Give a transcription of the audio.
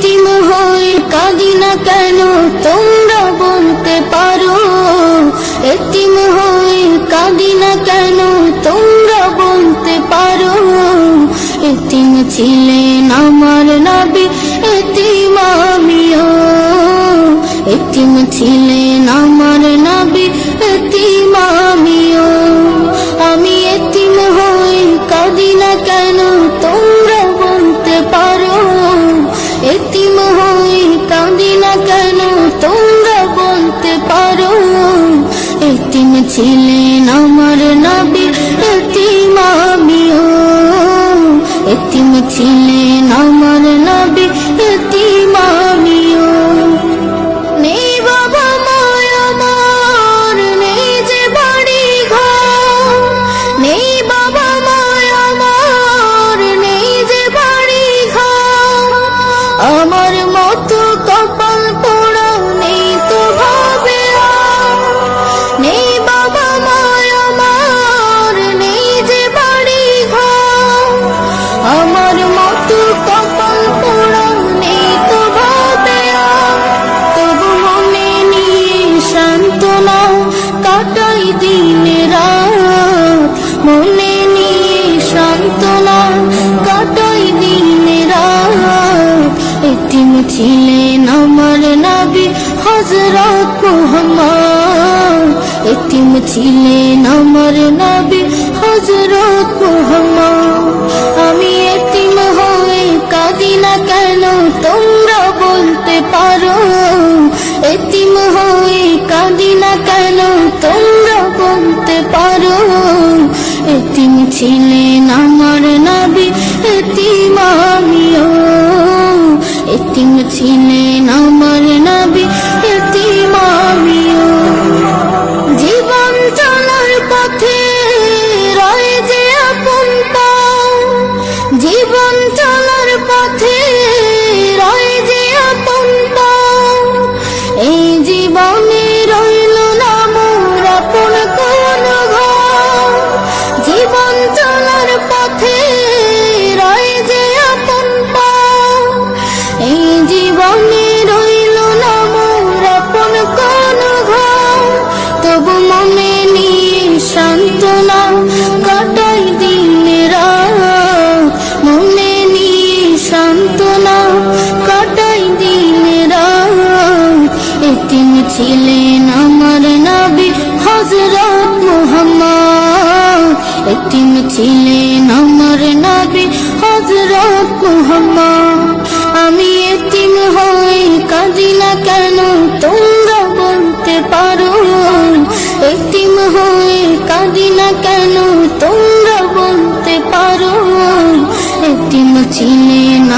এতিম হয়ে কাঁদি না কেন তোমরা বলতে পারো, এতিম হয়ে কাঁদি না কেন তোমরা বলতে পারো। এতিম ছিলেন আমার নবী, এতিম আমিও। এতিম ছিলেন আমার নবী, এতিম আমিও। আমি এতিম হয়ে কাঁদি না কেন তোমরা বলতে পারো, এতিম হয়ে কাঁদি না কেন তোমরা বলতে পারো। এতিম ছিলেন আমার নবী, এতিম আমিও। এতিম ছিলেন আমার নবী, এতিম আমিও। নেই বাবা মায় আমার, নেই যে বাড়ি ঘর, নেই বাবা মায় আমার, নেই যে বাড়ি ঘর। আমার মতো কপাল পোড়া নেই তো ভাবে আর, নেই বাবা মায় আমার, নেই যে বাড়ি ঘর। আমার মতো কপাল পোড়া নেই তো ভাবে আর, তবু মনে নিয়ে সান্ত্বনা কাটাই দিন রাত, মনে নিয়ে সান্ত্বনা কাটাই দিন রাত। এতিম ছিলেন আমার নবী হযরত মুহাম্মদ, এতিম ছিলেন আমার নবী হযরত মুহাম্মদ। আমি এতিম হয়ে কাঁদি না কেন তোমরা বলতে পারো, এতিম হয়ে কাঁদি না কেন তোমরা বলতে পারো। এতিম ছিলেন আমার নবী, এতিম আমিও। এতিম ছিলেন আমার নবী, এতিম আমিও। জীবন চলার পথে রয়ে যে আপন পাও, জীবন চলার পথে রয়ে যে আপন পাও। এই জীবনে রইল না মোর আপন কোন ঘর, জীবন চলার পথে রয়ে যে আপন পাও। এই জীবনে রইল না মোর আপন কোন ঘর, তবু মনে নিয়ে সান্ত্বনা কাটাই দিন রাত, মনে নিয়ে সান্ত্বনা কাটাই দিন রাত। এতিম ছিলেন আমার নবী হযরত মুহাম্মদ, এতিম ছিলেন আমার নবী হযরত মুহাম্মদ। আমি এতিম হয়ে কাঁদি না কেন তোমরা বলতে পারো, এতিম হয়ে কাঁদি না কেন তোমরা বলতে পারো। এতিম ছিলেন